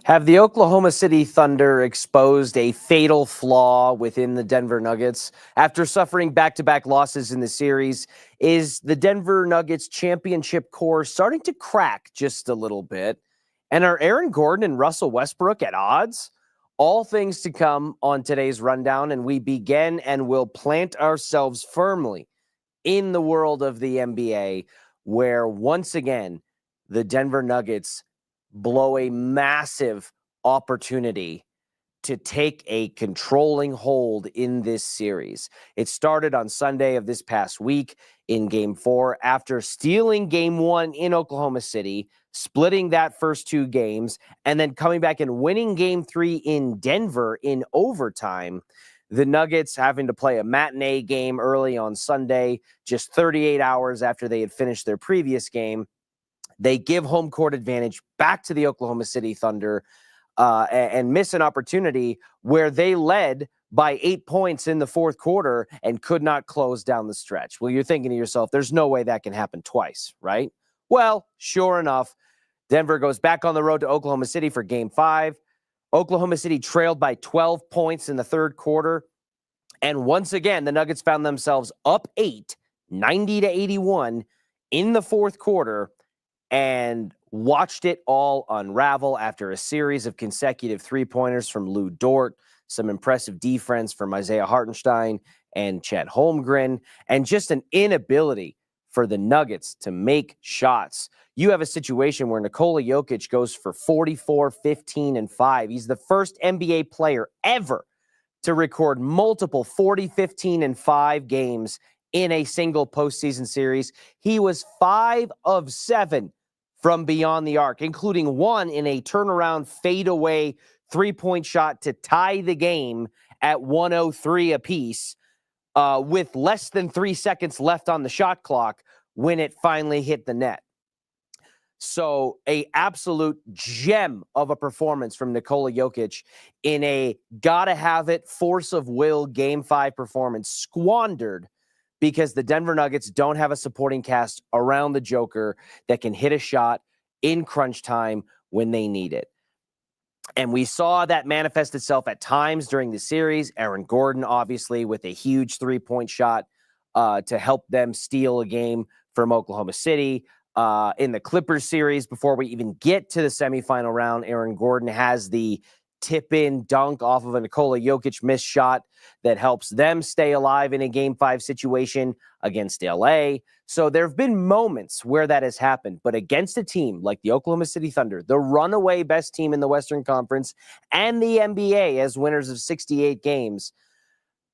Have the Oklahoma City Thunder exposed a fatal flaw within the Denver Nuggets? After suffering back-to-back losses in the series, is the Denver Nuggets championship core starting to crack just a little bit? And are Aaron Gordon and Russell Westbrook at odds? All things to come on today's rundown, and we begin and will plant ourselves firmly in the world of the NBA, where once again, the Denver Nuggets blow a massive opportunity to take a controlling hold in this series. It started on Sunday of this past week in Game 4 after stealing Game 1 in Oklahoma City, splitting that first two games, and then coming back and winning Game 3 in Denver in overtime. The Nuggets having to play a matinee game early on Sunday, just 38 hours after they had finished their previous game. They give home court advantage back to the Oklahoma City Thunder and miss an opportunity where they led by 8 points in the fourth quarter and could not close down the stretch. Well, you're thinking to yourself, there's no way that can happen twice, right? Well, sure enough, Denver goes back on the road to Oklahoma City for Game 5. Oklahoma City trailed by 12 points in the third quarter. And once again, the Nuggets found themselves up 8, 90-81 in the fourth quarter, and watched it all unravel after a series of consecutive three-pointers from Lou Dort, some impressive defense from Isaiah Hartenstein and Chet Holmgren, and just an inability for the Nuggets to make shots. You have a situation where Nikola Jokic goes for 44, 15, and 5. He's the first NBA player ever to record multiple 40, 15, and 5 games in a single postseason series. He was 5 of 7 from beyond the arc, including one in a turnaround fadeaway three-point shot to tie the game at 103 apiece with less than 3 seconds left on the shot clock when it finally hit the net. So a absolute gem of a performance from Nikola Jokic in a gotta-have-it, force of will Game 5 performance, squandered because the Denver Nuggets don't have a supporting cast around the Joker that can hit a shot in crunch time when they need it. And we saw that manifest itself at times during the series. Aaron Gordon, obviously, with a huge three-point shot to help them steal a game from Oklahoma City. In the Clippers series, before we even get to the semifinal round, Aaron Gordon has the tip-in dunk off of a Nikola Jokic missed shot that helps them stay alive in a Game 5 situation against LA. So there have been moments where that has happened, but against a team like the Oklahoma City Thunder, the runaway best team in the Western Conference and the NBA as winners of 68 games,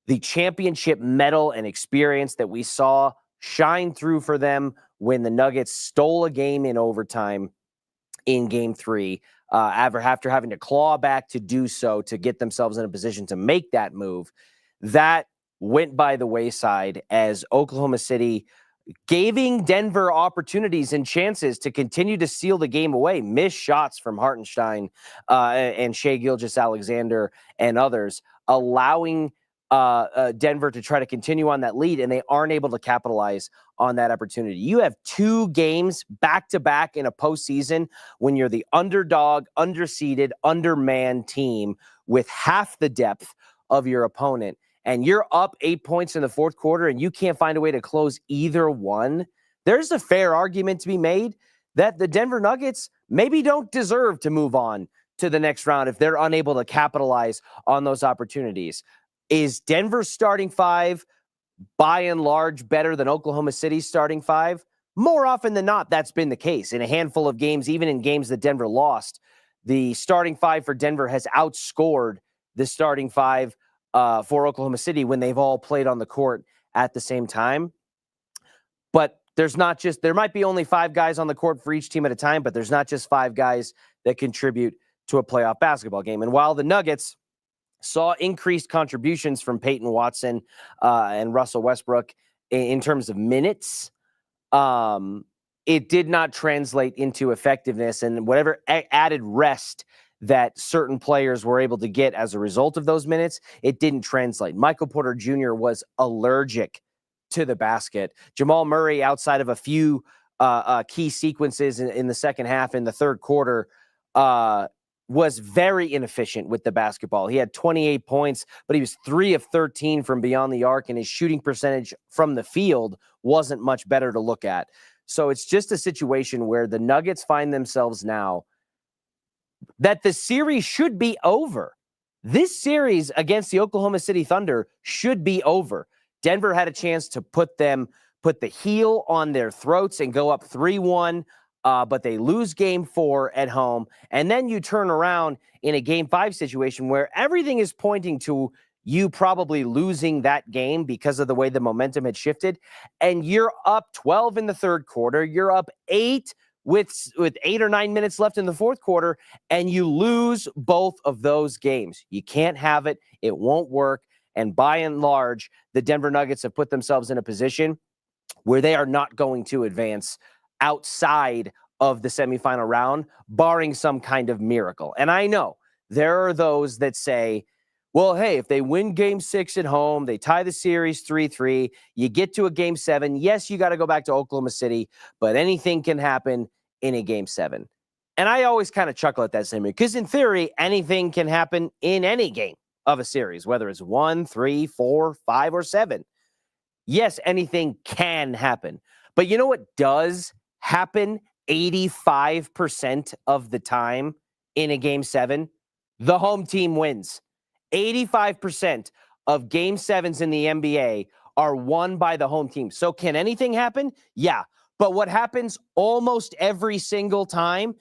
the championship mettle and experience that we saw shine through for them when the Nuggets stole a game in overtime in Game 3, after having to claw back to do so to get themselves in a position to make that move. That went by the wayside as Oklahoma City giving Denver opportunities and chances to continue to seal the game away. Missed shots from Hartenstein and Shai Gilgeous-Alexander and others, allowing Denver to try to continue on that lead, and they aren't able to capitalize on that opportunity. You have 2 games back-to-back in a postseason when you're the underdog, underseeded, undermanned team with half the depth of your opponent, and you're up 8 points in the fourth quarter and you can't find a way to close either one. There's a fair argument to be made that the Denver Nuggets maybe don't deserve to move on to the next round if they're unable to capitalize on those opportunities. Is Denver's starting 5 by and large better than Oklahoma City's starting 5? More often than not, that's been the case. In a handful of games, even in games that Denver lost, the starting 5 for Denver has outscored the starting 5 for Oklahoma City when they've all played on the court at the same time. But there might be only 5 guys on the court for each team at a time, but there's not just 5 guys that contribute to a playoff basketball game. And while the Nuggets saw increased contributions from Payton Watson and Russell Westbrook in terms of minutes, it did not translate into effectiveness, and whatever added rest that certain players were able to get as a result of those minutes, it didn't translate. Michael Porter Jr. was allergic to the basket. Jamal Murray, outside of a few key sequences in the second half, in the third quarter, was very inefficient with the basketball. He had 28 points, but he was 3 of 13 from beyond the arc, and his shooting percentage from the field wasn't much better to look at. So it's just a situation where the Nuggets find themselves now that the series should be over. This series against the Oklahoma City Thunder should be over. Denver had a chance to put the heel on their throats and go up 3-1, but they lose game 4 at home. And then you turn around in a game 5 situation where everything is pointing to you probably losing that game because of the way the momentum had shifted. And you're up 12 in the third quarter. You're up 8 with 8 or 9 minutes left in the fourth quarter, and you lose both of those games. You can't have it. It won't work. And by and large, the Denver Nuggets have put themselves in a position where they are not going to advance outside of the semifinal round, barring some kind of miracle. And I know there are those that say, well, hey, if they win game 6 at home, they tie the series 3-3, you get to a game 7. Yes, you got to go back to Oklahoma City, but anything can happen in a game 7. And I always kind of chuckle at that statement because in theory, anything can happen in any game of a series, whether it's 1, 3, 4, 5, or 7. Yes, anything can happen. But you know what does happen 85% of the time in a game 7? The home team wins. 85% of game 7s in the NBA are won by the home team. So can anything happen? Yeah. But what happens almost every single time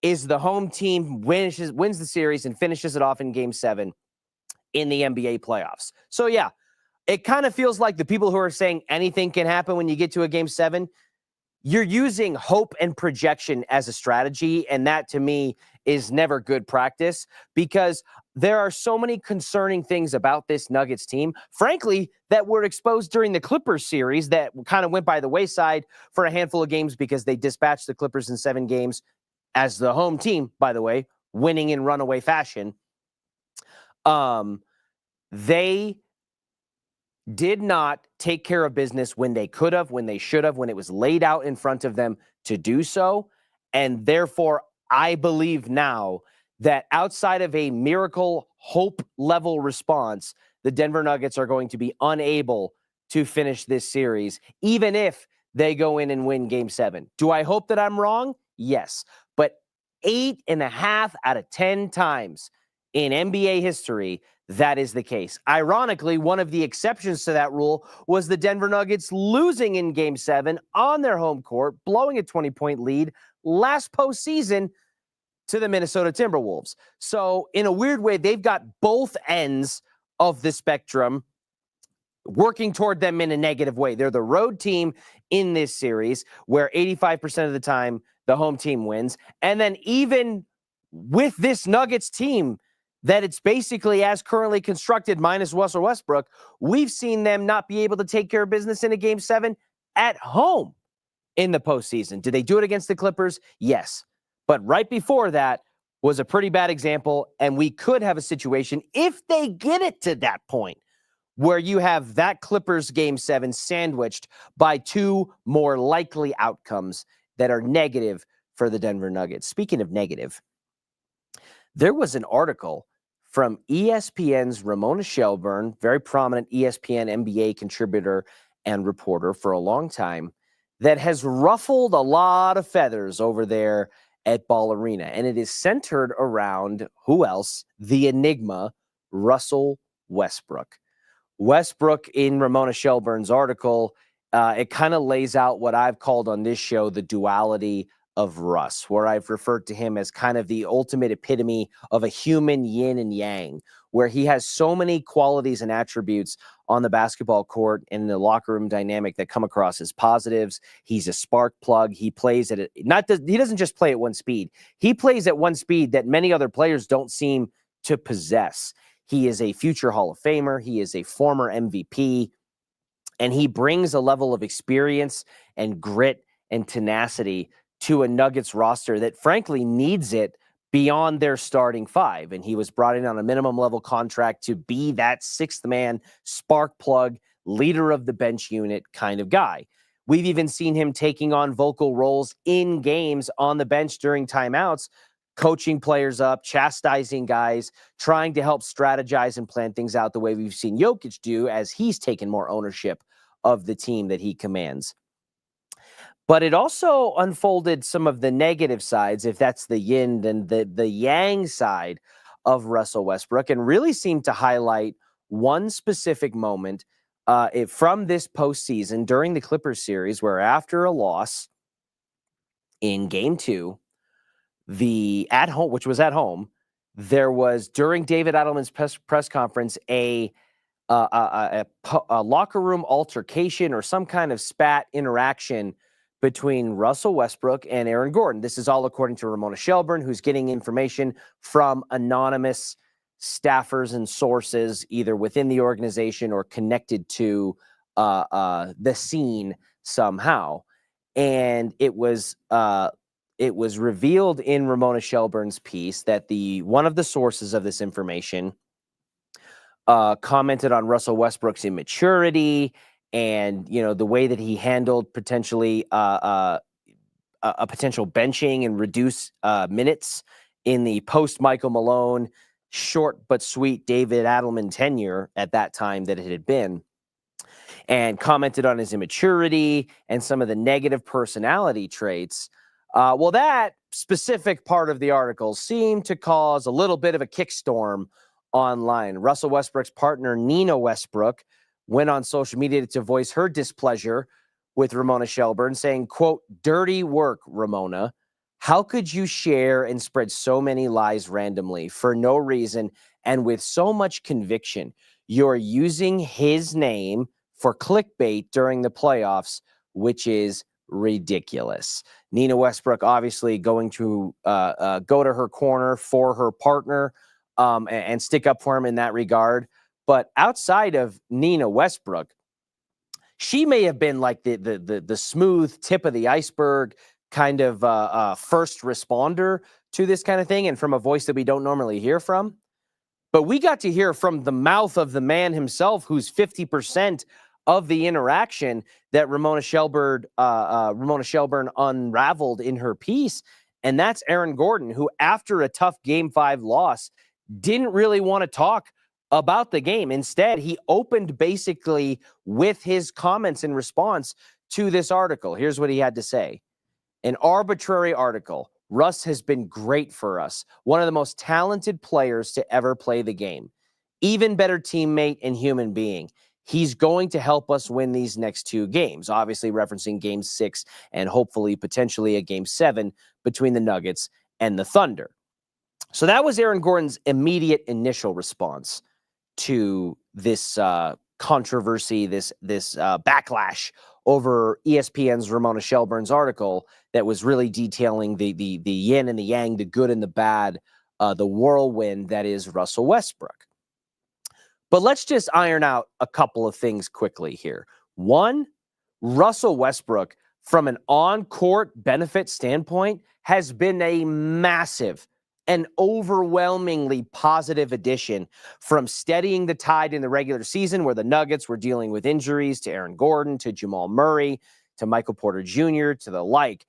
is the home team wins the series and finishes it off in game 7 in the NBA playoffs. So yeah, it kind of feels like the people who are saying anything can happen when you get to a game 7, you're using hope and projection as a strategy. And that to me is never good practice because there are so many concerning things about this Nuggets team, frankly, that were exposed during the Clippers series that kind of went by the wayside for a handful of games because they dispatched the Clippers in 7 games as the home team, by the way, winning in runaway fashion. They did not take care of business when they could have, when they should have, when it was laid out in front of them to do so. And therefore, I believe now that outside of a miracle hope level response, the Denver Nuggets are going to be unable to finish this series, even if they go in and win game 7. Do I hope that I'm wrong? Yes. But 8.5 out of 10 times in NBA history, that is the case. Ironically, one of the exceptions to that rule was the Denver Nuggets losing in game 7 on their home court, blowing a 20-point lead last postseason to the Minnesota Timberwolves. So in a weird way, they've got both ends of the spectrum working toward them in a negative way. They're the road team in this series where 85% of the time the home team wins. And then even with this Nuggets team that it's basically as currently constructed minus Russell Westbrook, we've seen them not be able to take care of business in a game 7 at home in the postseason. Did they do it against the Clippers? Yes. But right before that was a pretty bad example, and we could have a situation, if they get it to that point, where you have that Clippers game 7 sandwiched by 2 more likely outcomes that are negative for the Denver Nuggets. Speaking of negative, there was an article from ESPN's Ramona Shelburne, very prominent ESPN NBA contributor and reporter for a long time, that has ruffled a lot of feathers over there at Ball Arena. And it is centered around who else? The enigma, Russell Westbrook. Westbrook, in Ramona Shelburne's article, it kind of lays out what I've called on this show the duality of Russ, where I've referred to him as kind of the ultimate epitome of a human yin and yang, where he has so many qualities and attributes on the basketball court and in the locker room dynamic that come across as positives. He's a spark plug. He plays at he doesn't just play at one speed. He plays at one speed that many other players don't seem to possess. He is a future Hall of Famer. He is a former MVP, and he brings a level of experience and grit and tenacity to a Nuggets roster that frankly needs it beyond their starting 5. And he was brought in on a minimum level contract to be that 6th man, spark plug, leader of the bench unit kind of guy. We've even seen him taking on vocal roles in games on the bench during timeouts, coaching players up, chastising guys, trying to help strategize and plan things out the way we've seen Jokic do as he's taken more ownership of the team that he commands. But it also unfolded some of the negative sides, if that's the yin and the yang side of Russell Westbrook, and really seemed to highlight one specific moment from this postseason during the Clippers series, where after a loss in Game 2, which was at home, there was, during David Adelman's press conference, a locker room altercation or some kind of spat interaction between Russell Westbrook and Aaron Gordon. This is all according to Ramona Shelburne, who's getting information from anonymous staffers and sources, either within the organization or connected to the scene somehow. And it was revealed in Ramona Shelburne's piece that one of the sources of this information commented on Russell Westbrook's immaturity and, the way that he handled potentially a potential benching and reduce minutes in the post-Michael Malone short but sweet David Adelman tenure at that time that it had been, and commented on his immaturity and some of the negative personality traits. Well, that specific part of the article seemed to cause a little bit of a kickstorm online. Russell Westbrook's partner, Nina Westbrook, went on social media to voice her displeasure with Ramona Shelburne, saying, quote, "Dirty work, Ramona. How could you share and spread so many lies randomly for no reason and with so much conviction? You're using his name for clickbait during the playoffs, which is ridiculous." Nina Westbrook obviously going to go to her corner for her partner and stick up for him in that regard. But outside of Nina Westbrook, she may have been like the smooth tip of the iceberg kind of first responder to this kind of thing, and from a voice that we don't normally hear from. But we got to hear from the mouth of the man himself, who's 50% of the interaction that Ramona Shelburne unraveled in her piece. And that's Aaron Gordon, who after a tough Game 5 loss didn't really want to talk about the game. Instead, he opened basically with his comments in response to this article. Here's what he had to say. "An arbitrary article. Russ has been great for us. One of the most talented players to ever play the game. Even better teammate and human being. He's going to help us win these next 2 games." Obviously referencing Game 6 and hopefully potentially a Game 7 between the Nuggets and the Thunder. So that was Aaron Gordon's immediate initial response to this controversy, this backlash over ESPN's Ramona Shelburne's article that was really detailing the yin and the yang, the good and the bad, the whirlwind that is Russell Westbrook. But let's just iron out a couple of things quickly here. One, Russell Westbrook, from an on-court benefit standpoint, has been a massive and overwhelmingly positive addition, from steadying the tide in the regular season where the Nuggets were dealing with injuries to Aaron Gordon, to Jamal Murray, to Michael Porter Jr., to the like.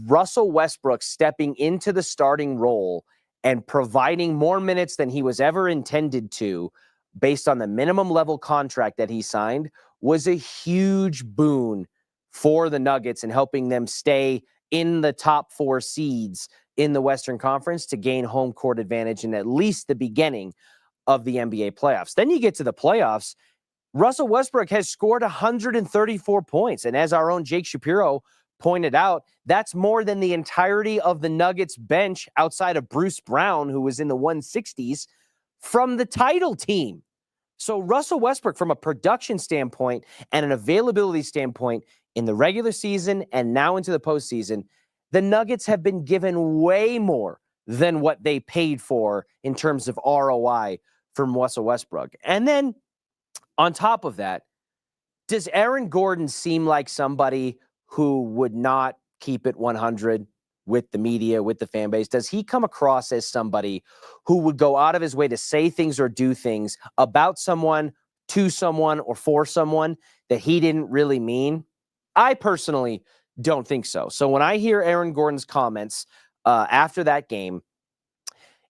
Russell Westbrook stepping into the starting role and providing more minutes than he was ever intended to based on the minimum level contract that he signed was a huge boon for the Nuggets and helping them stay in the top 4 seeds in the Western Conference to gain home court advantage in at least the beginning of the NBA playoffs. Then you get to the playoffs. Russell Westbrook has scored 134 points. And as our own Jake Shapiro pointed out, that's more than the entirety of the Nuggets bench outside of Bruce Brown, who was in the 160s, from the title team. So Russell Westbrook, from a production standpoint and an availability standpoint in the regular season and now into the postseason, the Nuggets have been given way more than what they paid for in terms of ROI from Russell Westbrook. And then on top of that, does Aaron Gordon seem like somebody who would not keep it 100 with the media, with the fan base? Does he come across as somebody who would go out of his way to say things or do things about someone, to someone, or for someone that he didn't really mean? I personally don't think so. So when I hear Aaron Gordon's comments after that game,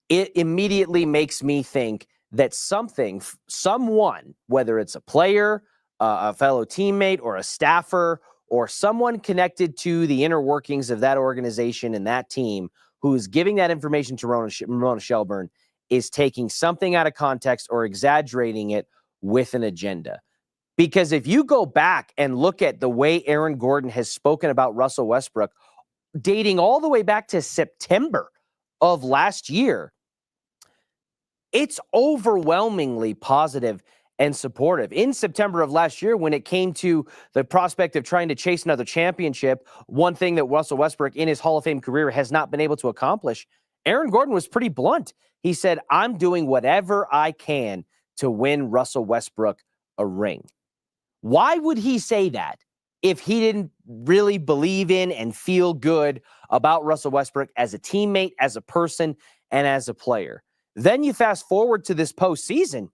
it immediately makes me think that someone, whether it's a player, a fellow teammate, or a staffer, or someone connected to the inner workings of that organization and that team who's giving that information to Ramona Shelburne, is taking something out of context or exaggerating it with an agenda. Because if you go back and look at the way Aaron Gordon has spoken about Russell Westbrook, dating all the way back to September of last year, it's overwhelmingly positive and supportive. In September of last year, when it came to the prospect of trying to chase another championship, one thing that Russell Westbrook in his Hall of Fame career has not been able to accomplish, Aaron Gordon was pretty blunt. He said, I'm doing whatever I can to win Russell Westbrook a ring. Why would he say that if he didn't really believe in and feel good about Russell Westbrook as a teammate, as a person, and as a player? Then you fast forward to this postseason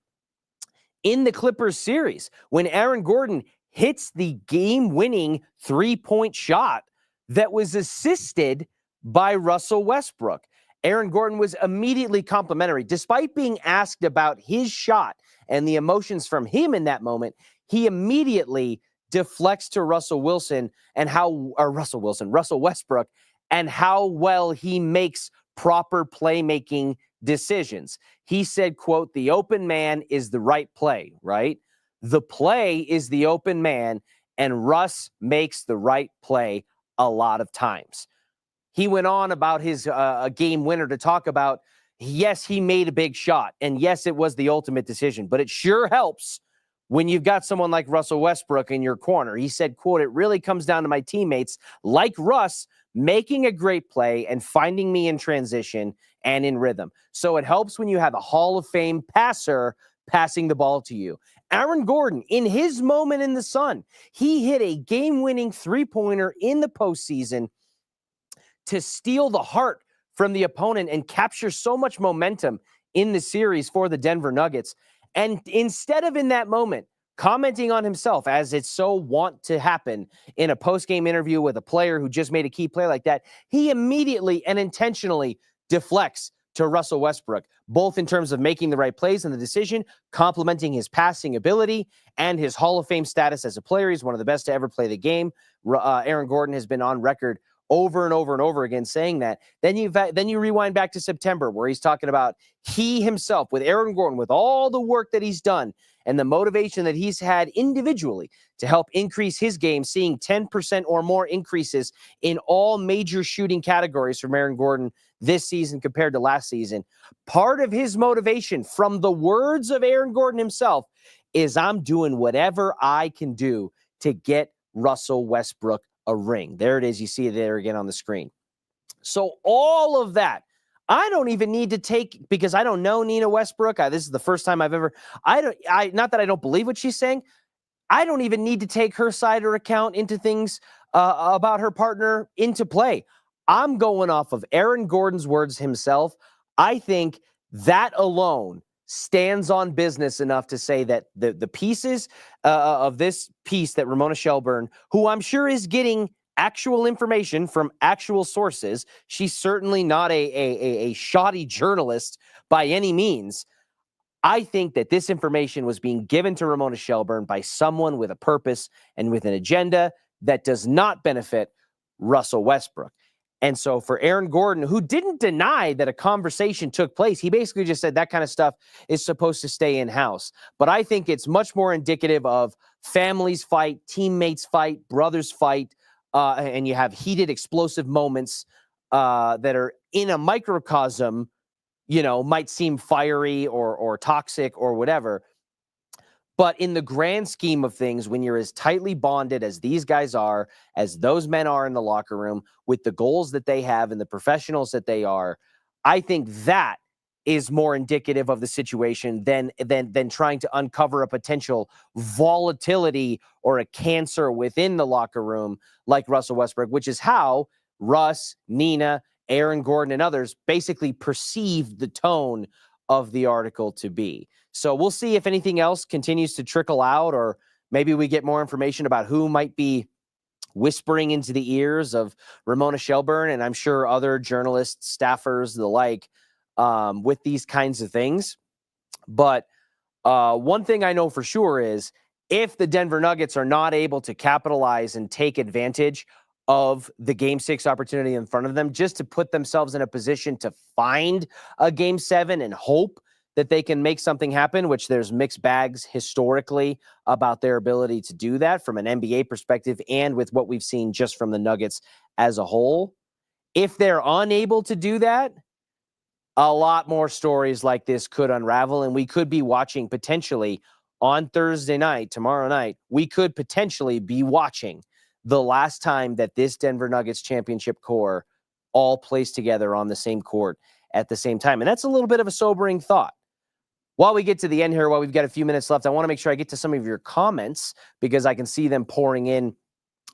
in the Clippers series when Aaron Gordon hits the game-winning three-point shot that was assisted by Russell Westbrook. Aaron Gordon was immediately complimentary. Despite being asked about his shot and the emotions from him in that moment, he immediately deflects to Russell Westbrook and how well he makes proper playmaking decisions. He said, quote, the open man is the right play, right? The play is the open man, and Russ makes the right play a lot of times. He went on about his game winner to talk about, yes, he made a big shot, and yes, it was the ultimate decision, but it sure helps when you've got someone like Russell Westbrook in your corner. He said, quote, it really comes down to my teammates like Russ making a great play and finding me in transition and in rhythm. So it helps when you have a Hall of Fame passer passing the ball to you. Aaron Gordon, in his moment in the sun, he hit a game-winning three-pointer in the postseason to steal the heart from the opponent and capture so much momentum in the series for the Denver Nuggets. And instead of in that moment commenting on himself, as it's so wont to happen in a post-game interview with a player who just made a key play like that, he immediately and intentionally deflects to Russell Westbrook, both in terms of making the right plays and the decision, complimenting his passing ability and his Hall of Fame status as a player. He's one of the best to ever play the game. Aaron Gordon has been on record over and over and over again saying that. Then you rewind back to September, where he's talking about he himself, with Aaron Gordon, with all the work that he's done and the motivation that he's had individually to help increase his game, seeing 10% or more increases in all major shooting categories from Aaron Gordon this season compared to last season. Part of his motivation, from the words of Aaron Gordon himself, is I'm doing whatever I can do to get Russell Westbrook a ring. There it is. You see it there again on the screen. So all of that, I don't even need to take, because I don't know Nina Westbrook. This is the first time I've ever, not that I don't believe what she's saying. I don't even need to take her side or account into things about her partner into play. I'm going off of Aaron Gordon's words himself. I think that alone stands on business enough to say that the pieces of this piece that Ramona Shelburne, who I'm sure is getting actual information from actual sources, she's certainly not a shoddy journalist by any means. I think that this information was being given to Ramona Shelburne by someone with a purpose and with an agenda that does not benefit Russell Westbrook. And so for Aaron Gordon, who didn't deny that a conversation took place, he basically just said that kind of stuff is supposed to stay in-house. But I think it's much more indicative of families fight, teammates fight, brothers fight, and you have heated, explosive moments that are in a microcosm, might seem fiery or toxic or whatever. But in the grand scheme of things, when you're as tightly bonded as these guys are, as those men are in the locker room, with the goals that they have and the professionals that they are, I think that is more indicative of the situation than trying to uncover a potential volatility or a cancer within the locker room like Russell Westbrook, which is how Russ, Nina, Aaron Gordon, and others basically perceived the tone of the article to be. So we'll see if anything else continues to trickle out, or maybe we get more information about who might be whispering into the ears of Ramona Shelburne, and I'm sure other journalists, staffers, the like, with these kinds of things. But one thing I know for sure is if the Denver Nuggets are not able to capitalize and take advantage of the Game 6 opportunity in front of them, just to put themselves in a position to find a Game 7 and hope that they can make something happen, which there's mixed bags historically about their ability to do that from an NBA perspective and with what we've seen just from the Nuggets as a whole. If they're unable to do that, a lot more stories like this could unravel, and we could be watching potentially on Thursday night, tomorrow night, we could potentially be watching the last time that this Denver Nuggets championship core all plays together on the same court at the same time. And that's a little bit of a sobering thought. While we get to the end here, while we've got a few minutes left, I want to make sure I get to some of your comments because I can see them pouring in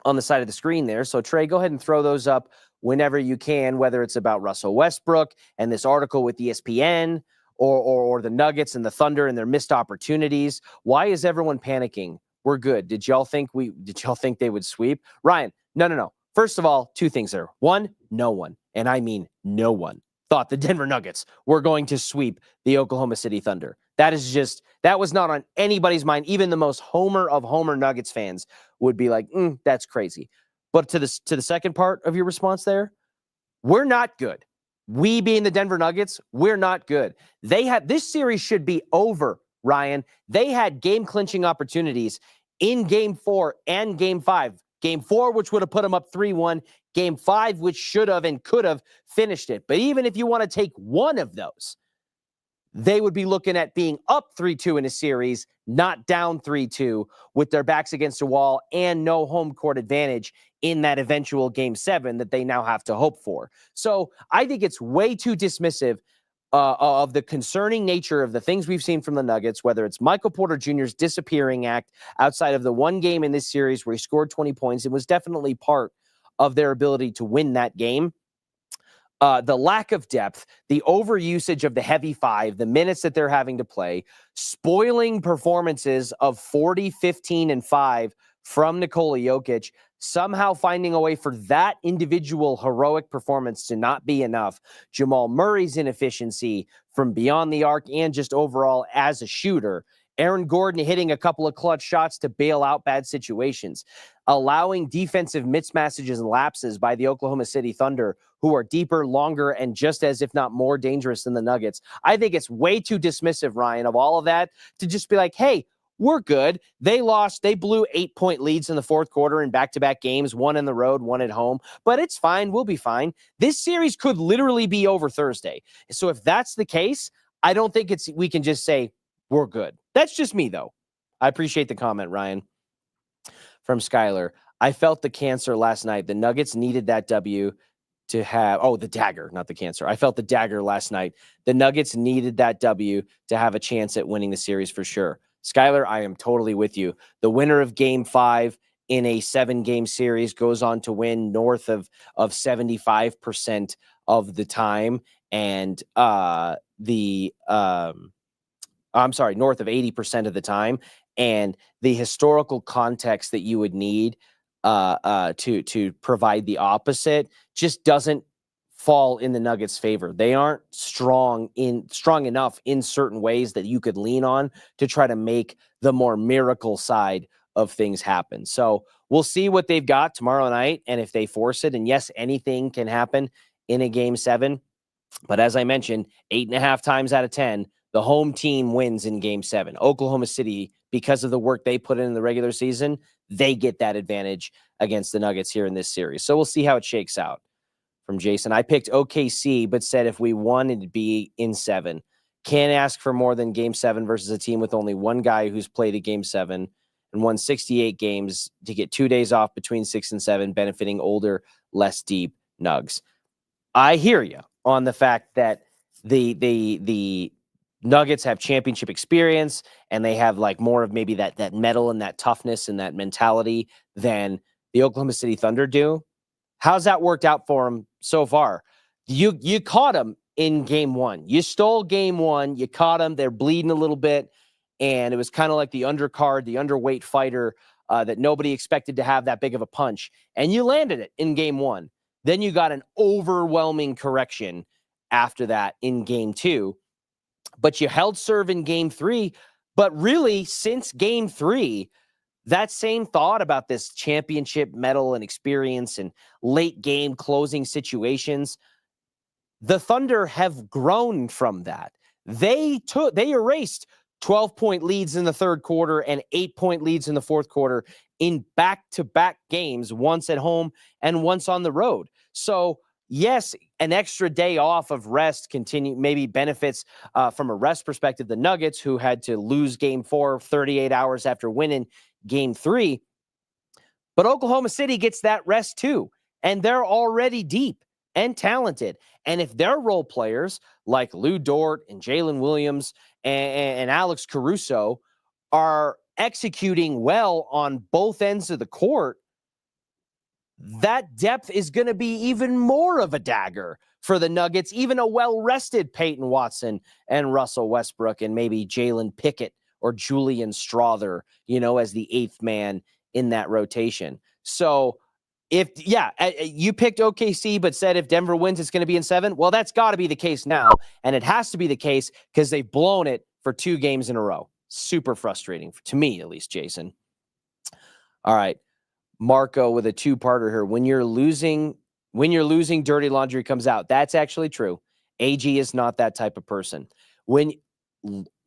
on the side of the screen there. So, Trey, go ahead and throw those up whenever you can, whether it's about Russell Westbrook and this article with ESPN or the Nuggets and the Thunder and their missed opportunities. Why is everyone panicking? We're good. Did y'all think they would sweep? Ryan, no. First of all, two things there. One, no one, and I mean no one, thought the Denver Nuggets were going to sweep the Oklahoma City Thunder. That was not on anybody's mind. Even the most homer of homer Nuggets fans would be like, that's crazy. But to the second part of your response there, we're not good. We being the Denver Nuggets, we're not good. This series should be over, Ryan. They had game-clinching opportunities in Game 4 and Game 5. Game 4, which would have put them up 3-1. Game 5, which should have and could have finished it. But even if you want to take one of those, they would be looking at being up 3-2 in a series, not down 3-2 with their backs against a wall and no home court advantage in that eventual Game 7 that they now have to hope for. So I think it's way too dismissive of the concerning nature of the things we've seen from the Nuggets, whether it's Michael Porter Jr.'s disappearing act outside of the one game in this series where he scored 20 points. It was definitely part of their ability to win that game. The lack of depth, the overusage of the heavy five, the minutes that they're having to play, spoiling performances of 40, 15, and 5 from Nikola Jokic, somehow finding a way for that individual heroic performance to not be enough. Jamal Murray's inefficiency from beyond the arc and just overall as a shooter. Aaron Gordon hitting a couple of clutch shots to bail out bad situations. Allowing defensive mismatches and lapses by the Oklahoma City Thunder, who are deeper, longer, and just as, if not more dangerous than the Nuggets. I think it's way too dismissive, Ryan, of all of that to just be like, hey, we're good. They lost. They blew 8-point leads in the fourth quarter in back-to-back games, one on the road, one at home. But it's fine. We'll be fine. This series could literally be over Thursday. So if that's the case, I don't think we can just say we're good. That's just me, though. I appreciate the comment, Ryan. From Skylar, I felt the cancer last night. The Nuggets needed that W to have, the dagger, not the cancer. I felt the dagger last night. The Nuggets needed that W to have a chance at winning the series for sure. Skylar, I am totally with you. The winner of Game 5 in a 7-game series goes on to win north of 75% of the time. And north of 80% of the time. And the historical context that you would need to provide the opposite just doesn't fall in the Nuggets' favor. They aren't strong enough in certain ways that you could lean on to try to make the more miracle side of things happen. So we'll see what they've got tomorrow night and if they force it. And yes, anything can happen in a Game 7. But as I mentioned, 8.5 times out of 10, the home team wins in Game 7. Oklahoma City, because of the work they put in the regular season, they get that advantage against the Nuggets here in this series. So we'll see how it shakes out. From Jason, I picked OKC, but said if we won, it'd be in 7. Can't ask for more than Game 7 versus a team with only one guy who's played a Game 7 and won 68 games to get 2 days off between 6 and 7, benefiting older, less deep Nugs. I hear you on the fact that the Nuggets have championship experience and they have like more of maybe that mettle and that toughness and that mentality than the Oklahoma City Thunder do. How's that worked out for them so far? You caught them in Game 1. You stole Game 1. You caught them. They're bleeding a little bit. And it was kind of like the undercard, the underweight fighter that nobody expected to have that big of a punch, and you landed it in game one. Then you got an overwhelming correction after that in game two, but you held serve in game three. But really, since game three, that same thought about this championship medal and experience and late game closing situations, the Thunder have grown from that. They erased 12-point leads in the third quarter and 8-point leads in the fourth quarter in back-to-back games, once at home and once on the road. So, yes, an extra day off of rest maybe benefits from a rest perspective the Nuggets, who had to lose game 4 38 hours after winning game 3. But Oklahoma City gets that rest too, and they're already deep and talented. And if their role players like Lou Dort and Jalen Williams and Alex Caruso are executing well on both ends of the court, that depth is going to be even more of a dagger for the Nuggets, even a well-rested Payton Watson and Russell Westbrook and maybe Jalen Pickett or Julian Strawther, as the eighth man in that rotation. So you picked OKC, but said if Denver wins, it's going to be in 7. Well, that's got to be the case now. And it has to be the case because they've blown it for 2 games in a row. Super frustrating, to me at least, Jason. All right. Marco with a 2-parter here. When you're losing, dirty laundry comes out. That's actually true. AG is not that type of person. When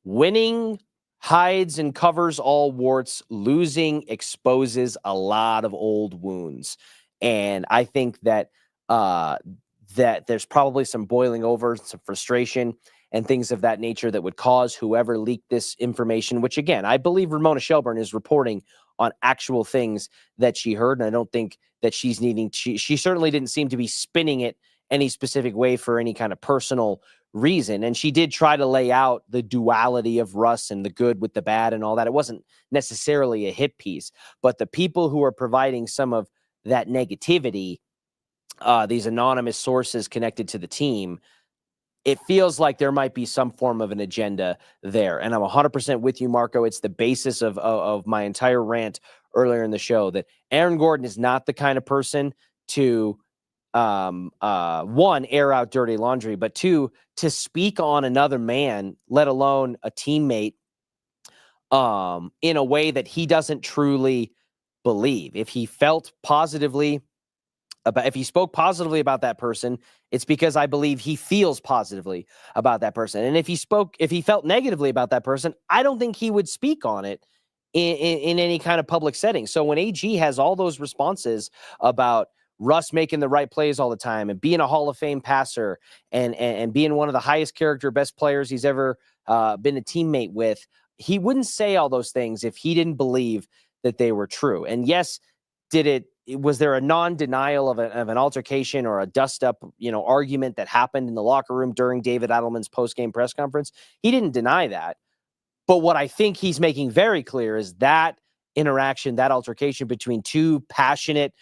winning hides and covers all warts, losing exposes a lot of old wounds. And I think that that there's probably some boiling over, some frustration and things of that nature that would cause whoever leaked this information, which again, I believe Ramona Shelburne is reporting on actual things that she heard. And I don't think that she certainly didn't seem to be spinning it any specific way for any kind of personal reason. And she did try to lay out the duality of Russ and the good with the bad and all that. It wasn't necessarily a hit piece, but the people who are providing some of that negativity, these anonymous sources connected to the team, it feels like there might be some form of an agenda there. And I'm 100% with you, Marco. It's the basis of my entire rant earlier in the show that Aaron Gordon is not the kind of person to, 1, air out dirty laundry, but 2, to speak on another man, let alone a teammate, in a way that he doesn't truly believe. If he spoke positively about that person, it's because I believe he feels positively about that person. And if he felt negatively about that person, I don't think he would speak on it in any kind of public setting. So when AG has all those responses about Russ making the right plays all the time and being a Hall of Fame passer and being one of the highest character, best players he's ever been a teammate with, he wouldn't say all those things if he didn't believe that they were true. And yes, was there a non-denial of an altercation or a dust-up, argument that happened in the locker room during David Adelman's post-game press conference? He didn't deny that. But what I think he's making very clear is that interaction, that altercation between 2 passionate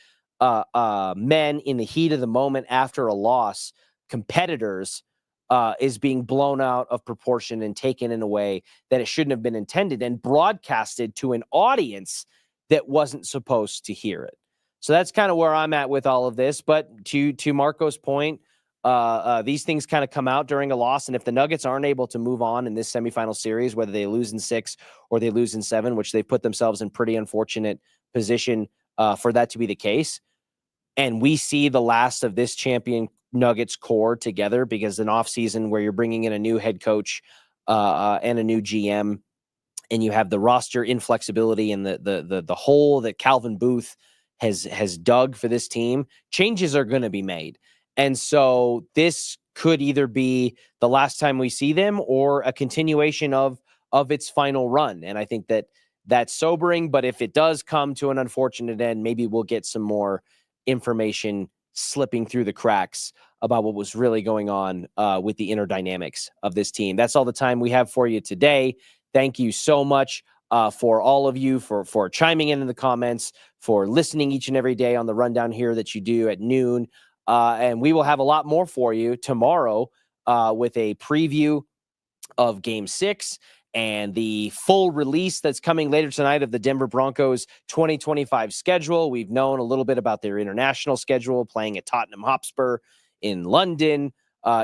men in the heat of the moment after a loss, competitors, is being blown out of proportion and taken in a way that it shouldn't have been intended and broadcasted to an audience that wasn't supposed to hear it. So that's kind of where I'm at with all of this. But to Marco's point, these things kind of come out during a loss. And if the Nuggets aren't able to move on in this semifinal series, whether they lose in 6 or they lose in 7, which they've put themselves in pretty unfortunate position for that to be the case, and we see the last of this champion Nuggets core together, because an offseason where you're bringing in a new head coach and a new GM, and you have the roster inflexibility and the hole that Calvin Booth has dug for this team, changes are going to be made. And so this could either be the last time we see them or a continuation of its final run. And I think that's sobering, but if it does come to an unfortunate end, maybe we'll get some more information slipping through the cracks about what was really going on with the inner dynamics of this team. That's all the time we have for you today. Thank you so much for all of you for chiming in the comments, for listening each and every day on the rundown here that you do at noon. And we will have a lot more for you tomorrow with a preview of Game 6 and the full release that's coming later tonight of the Denver Broncos 2025 schedule. We've known a little bit about their international schedule, playing at Tottenham Hotspur in London,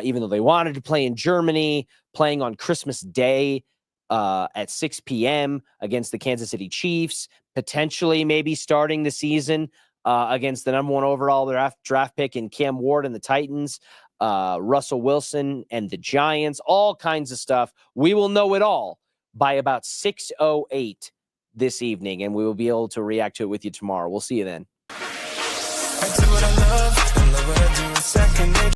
even though they wanted to play in Germany, playing on Christmas Day at 6 p.m. against the Kansas City Chiefs, potentially maybe starting the season against the number 1 overall draft pick in Cam Ward and the Titans, Russell Wilson and the Giants, all kinds of stuff. We will know it all by about 6:08 this evening, and we will be able to react to it with you tomorrow. We'll see you then.